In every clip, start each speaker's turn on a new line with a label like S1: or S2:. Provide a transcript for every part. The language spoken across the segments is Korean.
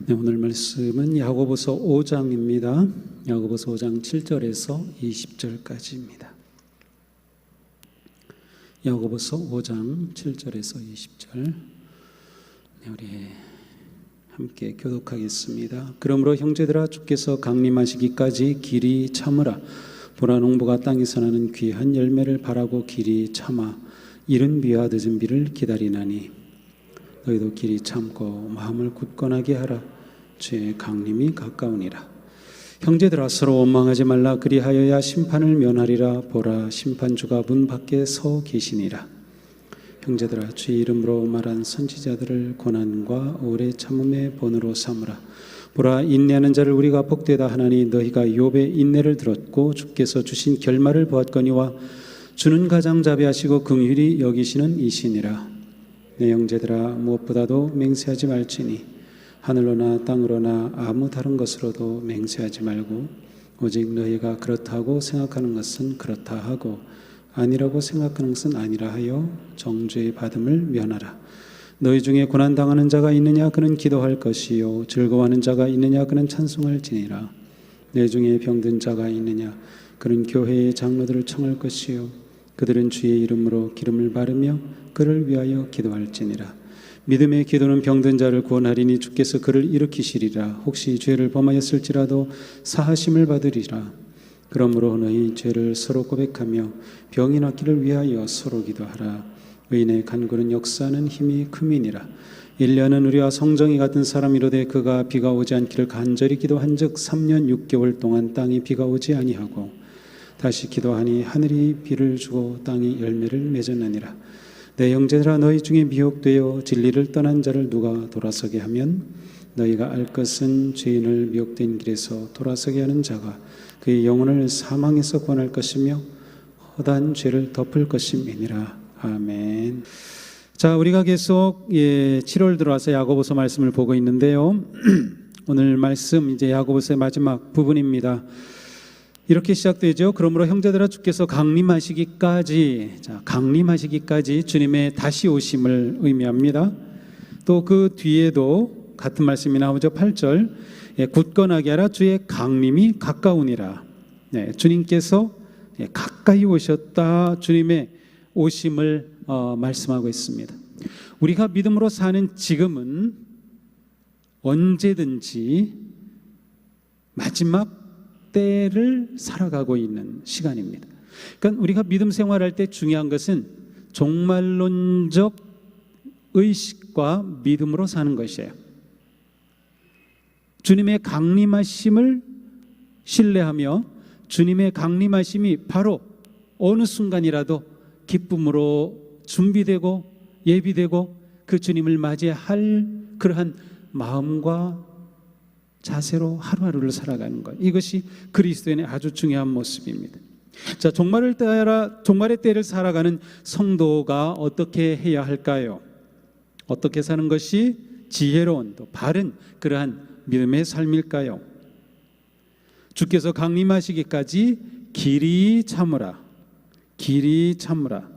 S1: 네, 오늘 말씀은 야고보서 5장입니다. 야고보서 5장 7절에서 20절까지입니다. 야고보서 5장 7절에서 20절. 네, 우리 함께 교독하겠습니다. 그러므로 형제들아, 주께서 강림하시기까지 길이 참으라. 보라, 농부가 땅에서 나는 귀한 열매를 바라고 길이 참아 이른 비와 늦은 비를 기다리나니 너희도 길이 참고 마음을 굳건하게 하라. 주의 강림이 가까우니라. 형제들아, 서로 원망하지 말라. 그리하여야 심판을 면하리라. 보라, 심판주가 문 밖에 서 계시니라. 형제들아, 주의 이름으로 말한 선지자들을 고난과 오래 참음의 본으로 삼으라. 보라, 인내하는 자를 우리가 복되다 하나니 너희가 욥의 인내를 들었고 주께서 주신 결말을 보았거니와 주는 가장 자비하시고 긍휼히 여기시는 이시니라. 내 형제들아, 무엇보다도 맹세하지 말지니 하늘로나 땅으로나 아무 다른 것으로도 맹세하지 말고 오직 너희가 그렇다고 생각하는 것은 그렇다 하고 아니라고 생각하는 것은 아니라 하여 정죄의 받음을 면하라. 너희 중에 고난당하는 자가 있느냐? 그는 기도할 것이요. 즐거워하는 자가 있느냐? 그는 찬송할 지니라. 내 중에 병든 자가 있느냐? 그는 교회의 장로들을 청할 것이요. 그들은 주의 이름으로 기름을 바르며 그를 위하여 기도할지니라. 믿음의 기도는 병든 자를 구원하리니 주께서 그를 일으키시리라. 혹시 죄를 범하였을지라도 사하심을 받으리라. 그러므로 너희 죄를 서로 고백하며 병이 낫기를 위하여 서로 기도하라. 의인의 간구는 역사하는 힘이 큼이니라. 일리야는 우리와 성정이 같은 사람이로되 그가 비가 오지 않기를 간절히 기도한즉 3년 6개월 동안 땅에 비가 오지 아니하고 다시 기도하니 하늘이 비를 주고 땅이 열매를 맺었느니라. 내 형제들아, 너희 중에 미혹되어 진리를 떠난 자를 누가 돌아서게 하면 너희가 알 것은 죄인을 미혹된 길에서 돌아서게 하는 자가 그의 영혼을 사망에서 구원할 것이며 허다한 죄를 덮을 것임이니라. 아멘. 자, 우리가 계속 7월 들어와서 야고보서 말씀을 보고 있는데요. 오늘 말씀 이제 야고보서의 마지막 부분입니다. 이렇게 시작되죠. 그러므로 형제들아, 주께서 강림하시기까지, 자, 강림하시기까지 주님의 다시 오심을 의미합니다. 또 그 뒤에도 같은 말씀이 나오죠. 8절. 굳건하게 하라. 주의 강림이 가까우니라. 네, 주님께서 가까이 오셨다. 주님의 오심을 말씀하고 있습니다. 우리가 믿음으로 사는 지금은 언제든지 마지막 때를 살아가고 있는 시간입니다. 그러니까 우리가 믿음 생활할 때 중요한 것은 종말론적 의식과 믿음으로 사는 것이에요. 주님의 강림하심을 신뢰하며 주님의 강림하심이 바로 어느 순간이라도 기쁨으로 준비되고 예비되고 그 주님을 맞이할 그러한 마음과 자세로 하루하루를 살아가는 것, 이것이 그리스도인의 아주 중요한 모습입니다. 자, 종말의 때를 살아가는 성도가 어떻게 해야 할까요? 어떻게 사는 것이 지혜로운 또 바른 그러한 믿음의 삶일까요? 주께서 강림하시기까지 길이 참으라. 길이 참으라.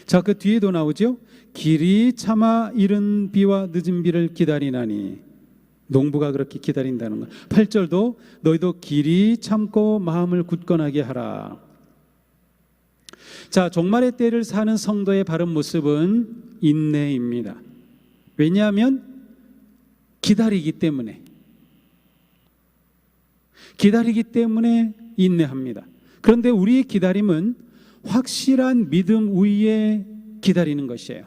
S1: 자, 그 뒤에도 나오죠. 길이 참아 이른 비와 늦은 비를 기다리나니. 농부가 그렇게 기다린다는 것. 8절도 너희도 길이 참고 마음을 굳건하게 하라. 자, 종말의 때를 사는 성도의 바른 모습은 인내입니다. 왜냐하면 기다리기 때문에 인내합니다. 그런데 우리의 기다림은 확실한 믿음 위에 기다리는 것이에요.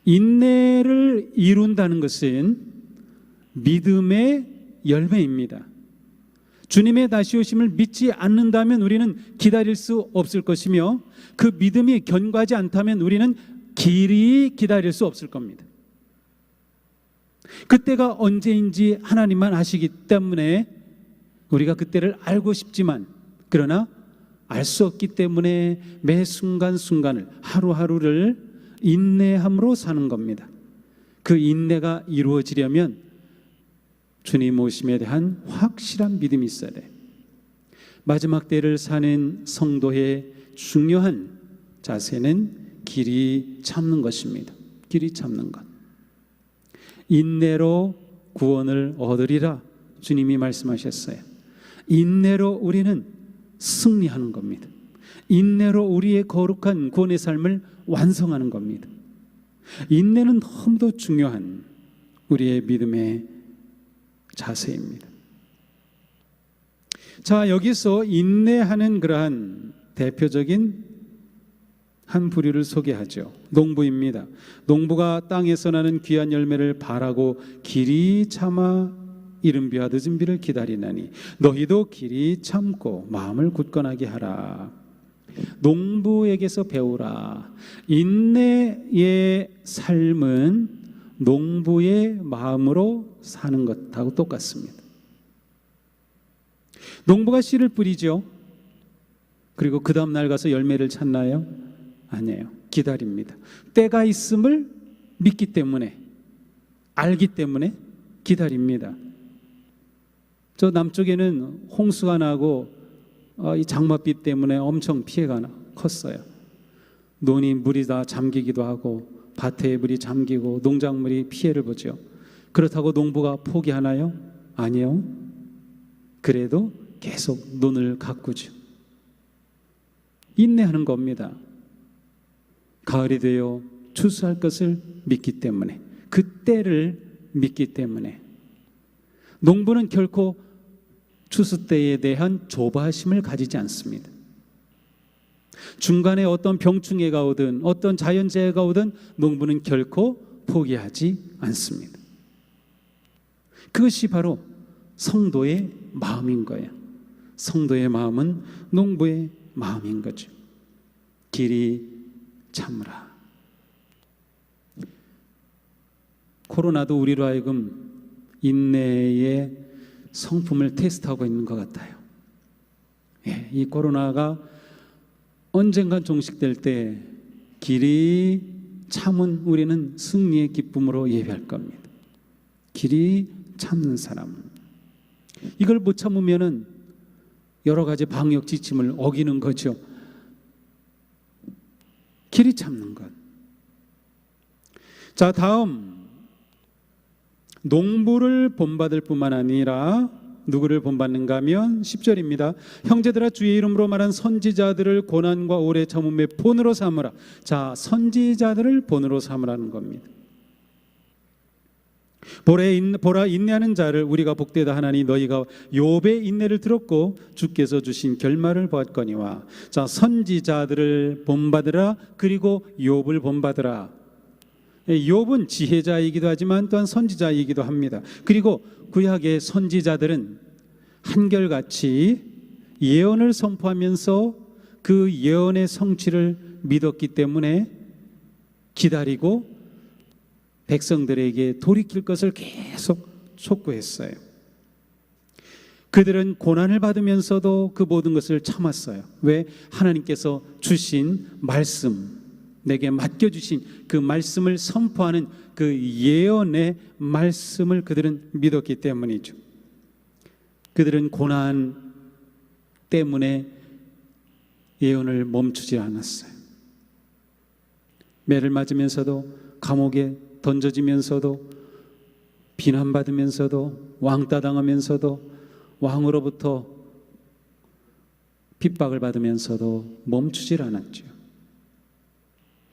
S1: 인내를 이룬다는 것은 믿음의 열매입니다. 주님의 다시 오심을 믿지 않는다면 우리는 기다릴 수 없을 것이며 그 믿음이 견고하지 않다면 우리는 길이 기다릴 수 없을 겁니다. 그때가 언제인지 하나님만 아시기 때문에 우리가 그때를 알고 싶지만 그러나 알 수 없기 때문에 매 순간순간을 하루하루를 인내함으로 사는 겁니다. 그 인내가 이루어지려면 주님 오심에 대한 확실한 믿음이 있어야 돼. 마지막 때를 사는 성도의 중요한 자세는 길이 참는 것입니다. 길이 참는 것. 인내로 구원을 얻으리라 주님이 말씀하셨어요. 인내로 우리는 승리하는 겁니다. 인내로 우리의 거룩한 구원의 삶을 완성하는 겁니다. 인내는 너무도 중요한 우리의 믿음의 자세입니다. 자, 여기서 인내하는 그러한 대표적인 한 부류를 소개하죠. 농부입니다. 농부가 땅에서 나는 귀한 열매를 바라고 길이 참아 이른 비와 늦은 비를 기다리나니 너희도 길이 참고 마음을 굳건하게 하라. 농부에게서 배우라. 인내의 삶은 농부의 마음으로 사는 것하고 똑같습니다. 농부가 씨를 뿌리죠. 그리고 그 다음 날 가서 열매를 찾나요? 아니에요. 기다립니다. 때가 있음을 믿기 때문에, 알기 때문에 기다립니다. 저 남쪽에는 홍수가 나고 이 장맛비 때문에 엄청 피해가 컸어요. 논이 물이 다 잠기기도 하고 밭에 물이 잠기고 농작물이 피해를 보죠. 그렇다고 농부가 포기하나요? 아니요. 그래도 계속 논을 가꾸죠. 인내하는 겁니다. 가을이 되어 추수할 것을 믿기 때문에, 그 때를 믿기 때문에. 농부는 결코 추수 때에 대한 조바심을 가지지 않습니다. 중간에 어떤 병충해가 오든 어떤 자연재해가 오든 농부는 결코 포기하지 않습니다. 그것이 바로 성도의 마음인 거예요. 성도의 마음은 농부의 마음인 거죠. 길이 참으라. 코로나도 우리로 하여금 인내의 성품을 테스트하고 있는 것 같아요. 이 코로나가 언젠간 종식될 때 길이 참은 우리는 승리의 기쁨으로 예배할 겁니다. 길이 참는 사람. 이걸 못 참으면은 여러 가지 방역 지침을 어기는 거죠. 길이 참는 것. 자, 다음 농부를 본받을 뿐만 아니라 누구를 본받는가 하면 10절입니다. 형제들아 주의 이름으로 말한 선지자들을 고난과 오래 참음의 본으로 삼으라. 자, 선지자들을 본으로 삼으라는 겁니다. 보라 인내하는 자를 우리가 복되다 하나니 너희가 욥의 인내를 들었고 주께서 주신 결말을 보았거니와. 자, 선지자들을 본받으라. 그리고 욥을 본받으라. 욥은 지혜자이기도 하지만 또한 선지자이기도 합니다. 그리고 구약의 선지자들은 한결같이 예언을 선포하면서 그 예언의 성취를 믿었기 때문에 기다리고 백성들에게 돌이킬 것을 계속 촉구했어요. 그들은 고난을 받으면서도 그 모든 것을 참았어요. 왜? 하나님께서 주신 말씀, 내게 맡겨주신 그 말씀을 선포하는 그 예언의 말씀을 그들은 믿었기 때문이죠. 그들은 고난 때문에 예언을 멈추지 않았어요. 매를 맞으면서도, 감옥에 던져지면서도, 비난받으면서도, 왕따 당하면서도, 왕으로부터 핍박을 받으면서도 멈추질 않았죠.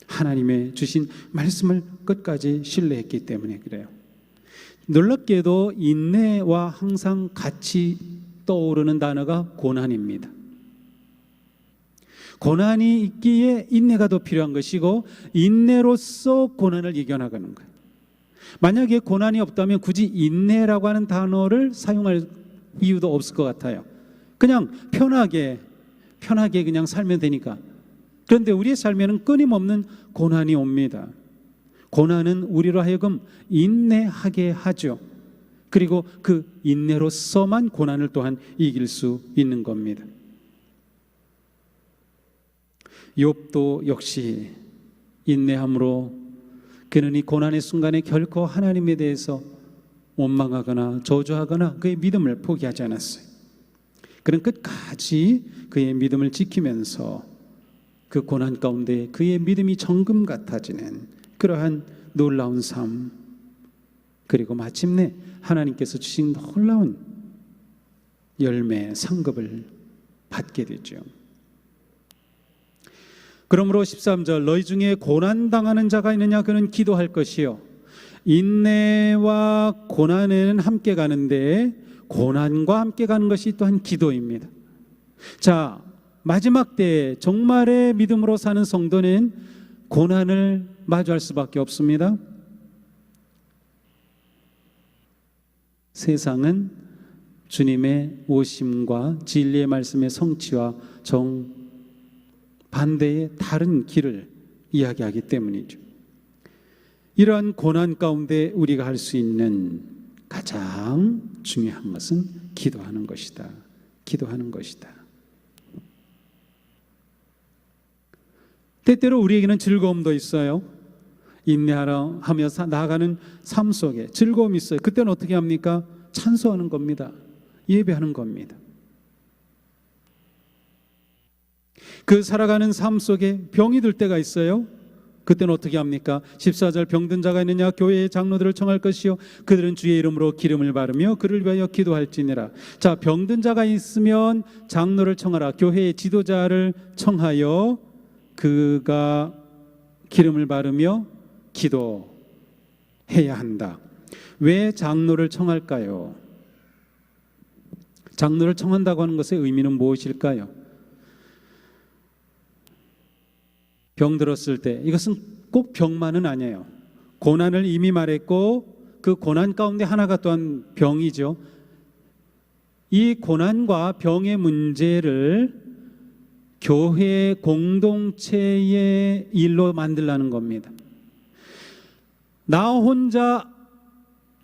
S1: 하나님의 주신 말씀을 끝까지 신뢰했기 때문에 그래요. 놀랍게도 인내와 항상 같이 떠오르는 단어가 고난입니다. 고난이 있기에 인내가 더 필요한 것이고, 인내로서 고난을 이겨나가는 거예요. 만약에 고난이 없다면 굳이 인내라고 하는 단어를 사용할 이유도 없을 것 같아요. 그냥 편하게 그냥 살면 되니까. 그런데 우리의 삶에는 끊임없는 고난이 옵니다. 고난은 우리로 하여금 인내하게 하죠. 그리고 그 인내로서만 고난을 또한 이길 수 있는 겁니다. 욥도 역시 인내함으로 그는 이 고난의 순간에 결코 하나님에 대해서 원망하거나 저주하거나 그의 믿음을 포기하지 않았어요. 그는 끝까지 그의 믿음을 지키면서 그 고난 가운데 그의 믿음이 정금 같아지는 그러한 놀라운 삶, 그리고 마침내 하나님께서 주신 놀라운 열매, 상급을 받게 되죠. 그러므로 13절 너희 중에 고난당하는 자가 있느냐 그는 기도할 것이요 인내와 고난은 함께 가는데 고난과 함께 가는 것이 또한 기도입니다. 자, 마지막 때 정말의 믿음으로 사는 성도는 고난을 마주할 수밖에 없습니다. 세상은 주님의 오심과 진리의 말씀의 성취와 정반대의 다른 길을 이야기하기 때문이죠. 이러한 고난 가운데 우리가 할 수 있는 가장 중요한 것은 기도하는 것이다. 기도하는 것이다. 때때로 우리에게는 즐거움도 있어요. 인내하라 하며 나아가는 삶 속에 즐거움이 있어요. 그때는 어떻게 합니까? 찬송하는 겁니다. 예배하는 겁니다. 그 살아가는 삶 속에 병이 들 때가 있어요. 그때는 어떻게 합니까? 14절 병든 자가 있느냐 교회의 장로들을 청할 것이요 그들은 주의 이름으로 기름을 바르며 그를 위하여 기도할지니라. 자, 병든 자가 있으면 장로를 청하라. 교회의 지도자를 청하여 그가 기름을 바르며 기도해야 한다. 왜 장로를 청할까요? 장로를 청한다고 하는 것의 의미는 무엇일까요? 병들었을 때 이것은 꼭 병만은 아니에요. 고난을 이미 말했고 그 고난 가운데 하나가 또한 병이죠. 이 고난과 병의 문제를 교회 공동체의 일로 만들라는 겁니다. 나 혼자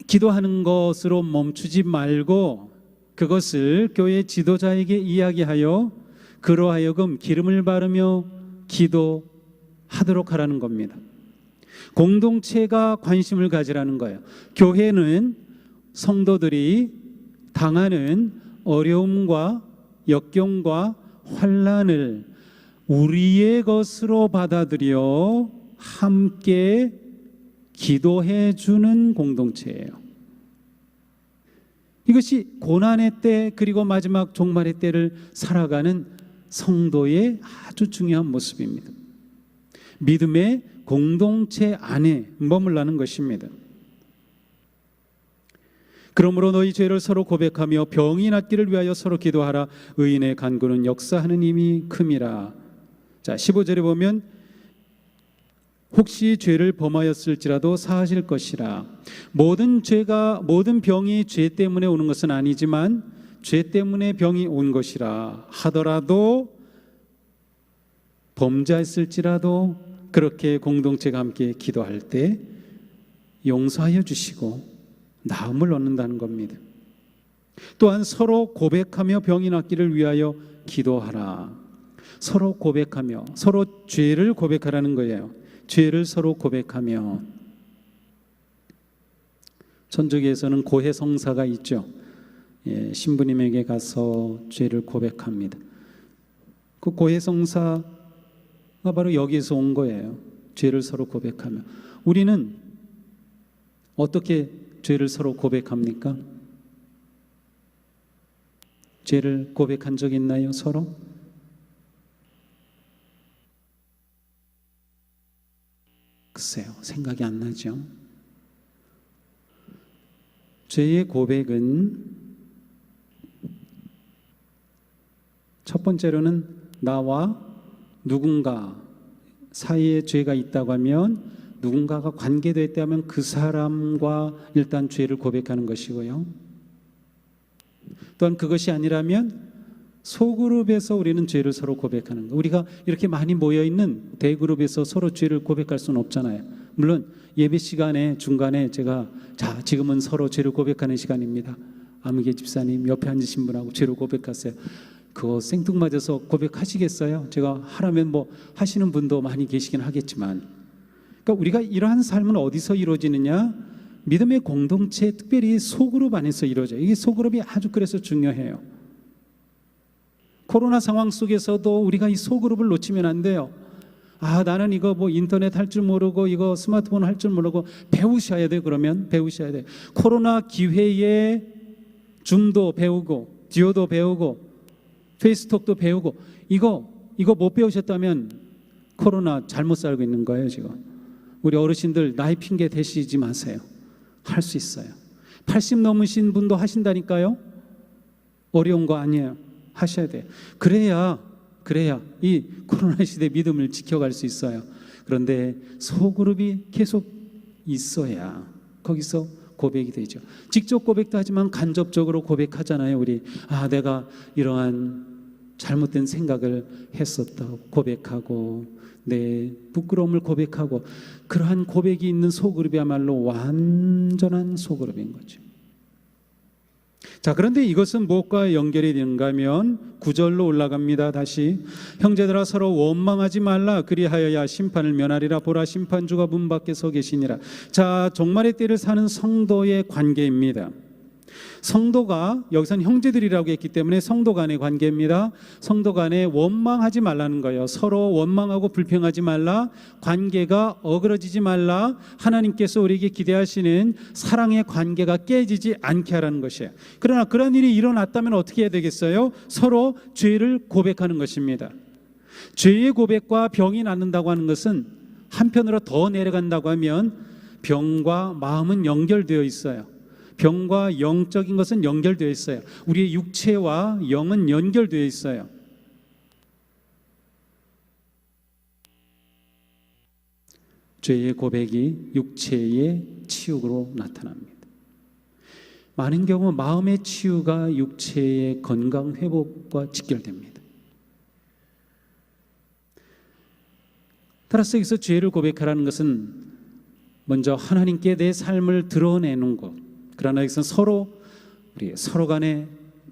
S1: 기도하는 것으로 멈추지 말고 그것을 교회 지도자에게 이야기하여 그로 하여금 기름을 바르며 기도하도록 하라는 겁니다. 공동체가 관심을 가지라는 거예요. 교회는 성도들이 당하는 어려움과 역경과 환난을 우리의 것으로 받아들여 함께 기도해 주는 공동체예요. 이것이 고난의 때 그리고 마지막 종말의 때를 살아가는 성도의 아주 중요한 모습입니다. 믿음의 공동체 안에 머물라는 것입니다. 그러므로 너희 죄를 서로 고백하며 병이 낫기를 위하여 서로 기도하라. 의인의 간구는 역사하는 힘이 큼이라. 자, 15절에 보면 혹시 죄를 범하였을지라도 사하실 것이라. 모든 병이 죄 때문에 오는 것은 아니지만 죄 때문에 병이 온 것이라 하더라도 범죄했을지라도 그렇게 공동체가 함께 기도할 때 용서하여 주시고 나음을 얻는다는 겁니다. 또한 서로 고백하며 병이 낫기를 위하여 기도하라. 서로 고백하며 서로 죄를 고백하라는 거예요. 죄를 서로 고백하며. 천주교에서는 고해성사가 있죠. 신부님에게 가서 죄를 고백합니다. 그 고해성사가 바로 여기에서 온 거예요. 죄를 서로 고백하며. 우리는 어떻게 죄를 서로 고백합니까? 죄를 고백한 적 있나요, 서로? 글쎄요, 생각이 안 나죠. 죄의 고백은 첫 번째로는 나와 누군가 사이에 죄가 있다고 하면 누군가가 관계되어 있다면 그 사람과 일단 죄를 고백하는 것이고요. 또한 그것이 아니라면 소그룹에서 우리는 죄를 서로 고백하는 거예요. 우리가 이렇게 많이 모여있는 대그룹에서 서로 죄를 고백할 수는 없잖아요. 물론 예배 시간에 중간에 제가 자, 지금은 서로 죄를 고백하는 시간입니다. 아무개 집사님 옆에 앉으신 분하고 죄를 고백하세요. 그거 생뚱맞아서 고백하시겠어요? 제가 하라면 뭐 하시는 분도 많이 계시긴 하겠지만, 그러니까 우리가 이러한 삶은 어디서 이루어지느냐? 믿음의 공동체, 특별히 소그룹 안에서 이루어져요. 이게 소그룹이 아주 그래서 중요해요. 코로나 상황 속에서도 우리가 이 소그룹을 놓치면 안 돼요. 나는 이거 뭐 인터넷 할 줄 모르고 이거 스마트폰 할 줄 모르고 배우셔야 돼. 그러면 배우셔야 돼. 코로나 기회에 줌도 배우고 듀오도 배우고 페이스톡도 배우고 이거 못 배우셨다면 코로나 잘못 살고 있는 거예요. 지금 우리 어르신들 나이 핑계 대시지 마세요. 할 수 있어요. 80 넘으신 분도 하신다니까요. 어려운 거 아니에요. 하셔야 돼요. 그래야 이 코로나 시대 믿음을 지켜갈 수 있어요. 그런데 소그룹이 계속 있어야 거기서 고백이 되죠. 직접 고백도 하지만 간접적으로 고백하잖아요. 우리 내가 이러한 잘못된 생각을 했었다고 고백하고 내 부끄러움을 고백하고 그러한 고백이 있는 소그룹이야말로 완전한 소그룹인 거죠. 자, 그런데 이것은 무엇과 연결이 되는가 하면 9절로 올라갑니다. 다시 형제들아 서로 원망하지 말라. 그리하여야 심판을 면하리라. 보라 심판주가 문 밖에 서 계시니라. 자, 종말의 때를 사는 성도의 관계입니다. 성도가 여기서는 형제들이라고 했기 때문에 성도 간의 관계입니다. 성도 간에 원망하지 말라는 거예요. 서로 원망하고 불평하지 말라. 관계가 어그러지지 말라. 하나님께서 우리에게 기대하시는 사랑의 관계가 깨지지 않게 하라는 것이에요. 그러나 그런 일이 일어났다면 어떻게 해야 되겠어요? 서로 죄를 고백하는 것입니다. 죄의 고백과 병이 낫는다고 하는 것은 한편으로 더 내려간다고 하면 병과 마음은 연결되어 있어요. 병과 영적인 것은 연결되어 있어요. 우리의 육체와 영은 연결되어 있어요. 죄의 고백이 육체의 치유로 나타납니다. 많은 경우 마음의 치유가 육체의 건강 회복과 직결됩니다. 따라서 여기서 죄를 고백하라는 것은 먼저 하나님께 내 삶을 드러내는 것. 그러나 여기서 서로 간에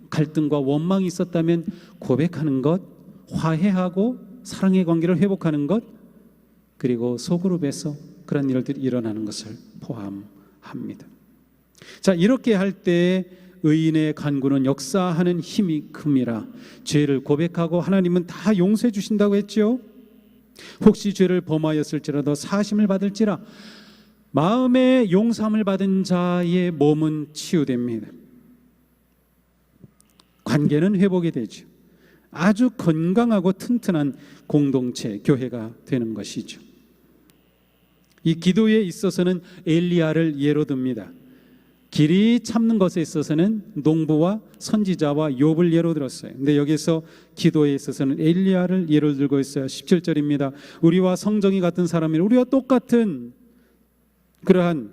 S1: 갈등과 원망이 있었다면 고백하는 것, 화해하고 사랑의 관계를 회복하는 것, 그리고 소그룹에서 그런 일들이 일어나는 것을 포함합니다. 자, 이렇게 할 때 의인의 간구는 역사하는 힘이 큽니다. 죄를 고백하고 하나님은 다 용서해 주신다고 했죠. 혹시 죄를 범하였을지라도 사심을 받을지라. 마음의 용서함을 받은 자의 몸은 치유됩니다. 관계는 회복이 되죠. 아주 건강하고 튼튼한 공동체, 교회가 되는 것이죠. 이 기도에 있어서는 엘리야를 예로 듭니다. 길이 참는 것에 있어서는 농부와 선지자와 욥을 예로 들었어요. 근데 여기서 기도에 있어서는 엘리야를 예로 들고 있어요. 17절입니다. 우리와 성정이 같은 사람이 우리와 똑같은 그러한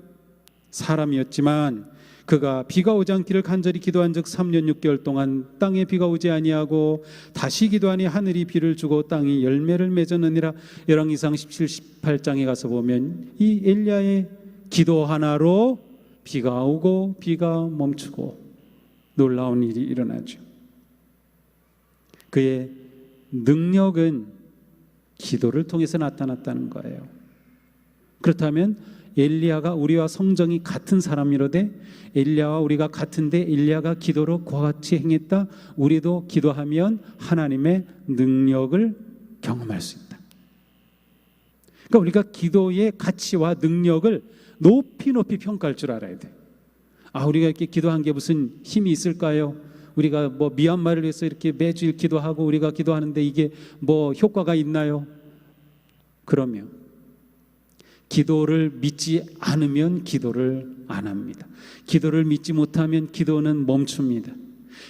S1: 사람이었지만 그가 비가 오지 않기를 간절히 기도한 즉 3년 6개월 동안 땅에 비가 오지 아니하고 다시 기도하니 하늘이 비를 주고 땅이 열매를 맺었느니라. 열왕기상 17, 18장에 가서 보면 이 엘리야의 기도 하나로 비가 오고 비가 멈추고 놀라운 일이 일어나죠. 그의 능력은 기도를 통해서 나타났다는 거예요. 그렇다면 엘리야가 우리와 성정이 같은 사람이로되 엘리야와 우리가 같은데 엘리야가 기도로 그와 같이 행했다. 우리도 기도하면 하나님의 능력을 경험할 수 있다. 그러니까 우리가 기도의 가치와 능력을 높이 평가할 줄 알아야 돼. 우리가 이렇게 기도한 게 무슨 힘이 있을까요? 우리가 뭐 미얀마를 위해서 이렇게 매주일 기도하고 우리가 기도하는데 이게 뭐 효과가 있나요? 그러면 기도를 믿지 않으면 기도를 안 합니다. 기도를 믿지 못하면 기도는 멈춥니다.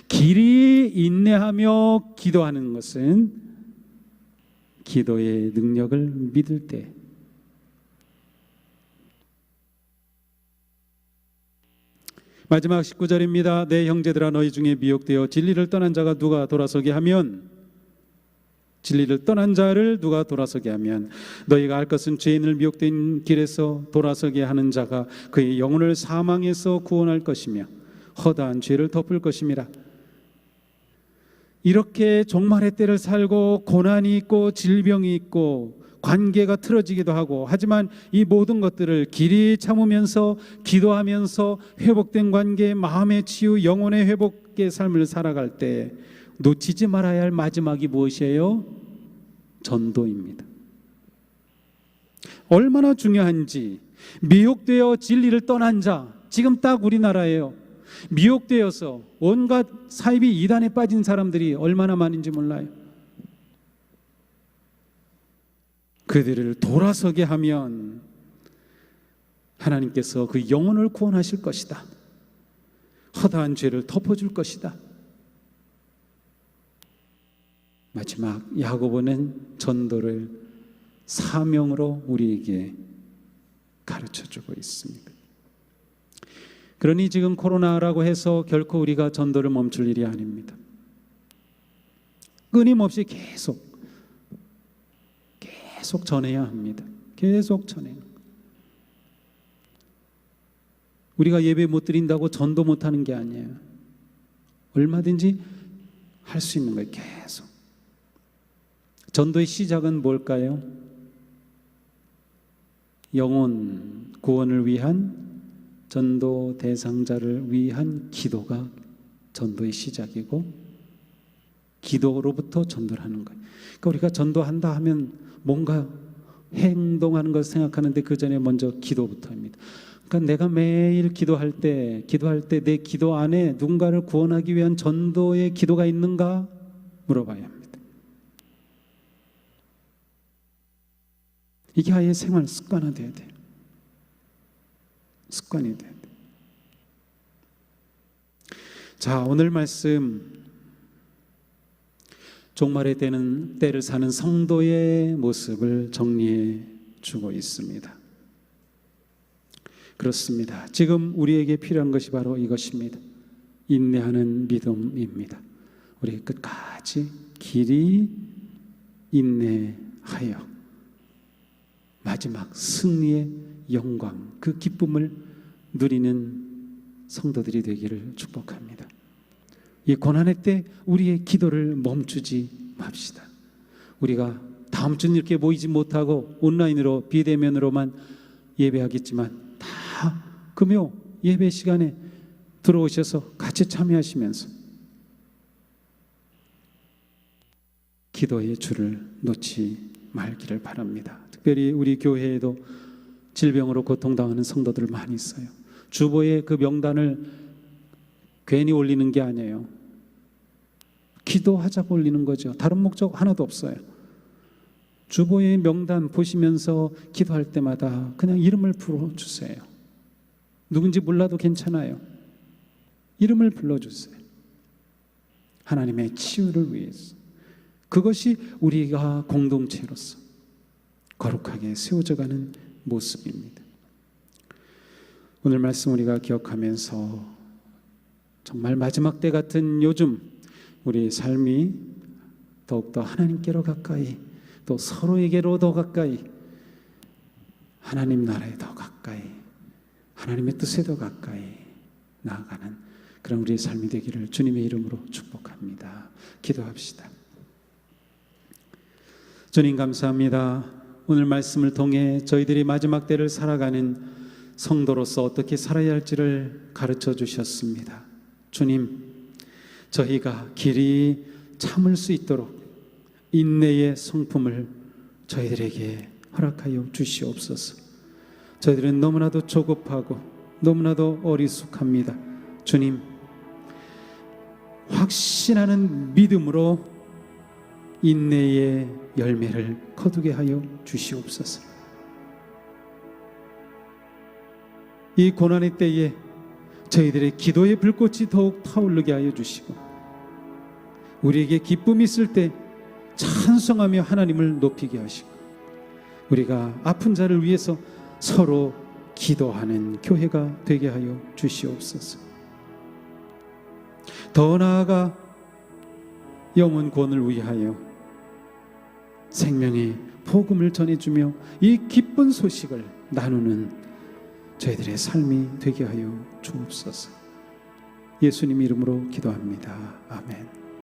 S1: 길이 인내하며 기도하는 것은 기도의 능력을 믿을 때. 마지막 19절입니다. 내 형제들아 너희 중에 미혹되어 진리를 떠난 자가 누가 돌아서게 하면 진리를 떠난 자를 누가 돌아서게 하면 너희가 알 것은 죄인을 미혹된 길에서 돌아서게 하는 자가 그의 영혼을 사망에서 구원할 것이며 허다한 죄를 덮을 것임이라. 이렇게 종말의 때를 살고 고난이 있고 질병이 있고 관계가 틀어지기도 하고 하지만 이 모든 것들을 길이 참으면서 기도하면서 회복된 관계, 마음의 치유, 영혼의 회복의 삶을 살아갈 때 놓치지 말아야 할 마지막이 무엇이에요? 전도입니다. 얼마나 중요한지. 미혹되어 진리를 떠난 자, 지금 딱 우리나라예요. 미혹되어서 온갖 사이비 이단에 빠진 사람들이 얼마나 많은지 몰라요. 그들을 돌아서게 하면 하나님께서 그 영혼을 구원하실 것이다. 허다한 죄를 덮어줄 것이다. 마지막 야고보는 전도를 사명으로 우리에게 가르쳐주고 있습니다. 그러니 지금 코로나라고 해서 결코 우리가 전도를 멈출 일이 아닙니다. 끊임없이 계속 전해야 합니다. 계속 전해야 합니다. 우리가 예배 못 드린다고 전도 못 하는 게 아니에요. 얼마든지 할 수 있는 거예요. 계속. 전도의 시작은 뭘까요? 영혼 구원을 위한, 전도 대상자를 위한 기도가 전도의 시작이고, 기도로부터 전도를 하는 거예요. 그러니까 우리가 전도한다 하면 뭔가 행동하는 것을 생각하는데 그 전에 먼저 기도부터입니다. 그러니까 내가 매일 기도할 때 내 기도 안에 누군가를 구원하기 위한 전도의 기도가 있는가 물어봐야 합니다. 이게 아예 생활 습관화돼야 돼요. 습관이 돼야 돼요. 자, 오늘 말씀, 종말의 때를 사는 성도의 모습을 정리해 주고 있습니다. 그렇습니다. 지금 우리에게 필요한 것이 바로 이것입니다. 인내하는 믿음입니다. 우리 끝까지 길이 인내하여 마지막 승리의 영광, 그 기쁨을 누리는 성도들이 되기를 축복합니다. 이 고난의 때 우리의 기도를 멈추지 맙시다. 우리가 다음 주는 이렇게 모이지 못하고 온라인으로 비대면으로만 예배하겠지만 다 금요 예배 시간에 들어오셔서 같이 참여하시면서 기도의 줄을 놓지 말기를 바랍니다. 특별히 우리 교회에도 질병으로 고통당하는 성도들 많이 있어요. 주보에 그 명단을 괜히 올리는 게 아니에요. 기도하자고 올리는 거죠. 다른 목적 하나도 없어요. 주보의 명단 보시면서 기도할 때마다 그냥 이름을 불러주세요. 누군지 몰라도 괜찮아요. 이름을 불러주세요. 하나님의 치유를 위해서. 그것이 우리가 공동체로서 거룩하게 세워져가는 모습입니다. 오늘 말씀 우리가 기억하면서 정말 마지막 때 같은 요즘 우리 삶이 더욱더 하나님께로 가까이, 또 서로에게로 더 가까이, 하나님 나라에 더 가까이, 하나님의 뜻에 더 가까이 나아가는 그런 우리의 삶이 되기를 주님의 이름으로 축복합니다. 기도합시다. 주님 감사합니다. 오늘 말씀을 통해 저희들이 마지막 때를 살아가는 성도로서 어떻게 살아야 할지를 가르쳐 주셨습니다. 주님, 저희가 길이 참을 수 있도록 인내의 성품을 저희들에게 허락하여 주시옵소서. 저희들은 너무나도 조급하고 너무나도 어리숙합니다. 주님, 확신하는 믿음으로 인내의 열매를 거두게 하여 주시옵소서. 이 고난의 때에 저희들의 기도의 불꽃이 더욱 타오르게 하여 주시고, 우리에게 기쁨이 있을 때 찬송하며 하나님을 높이게 하시고, 우리가 아픈 자를 위해서 서로 기도하는 교회가 되게 하여 주시옵소서. 더 나아가 영혼 구원을 위하여 생명의 복음을 전해주며 이 기쁜 소식을 나누는 저희들의 삶이 되게 하여 주옵소서. 예수님 이름으로 기도합니다. 아멘.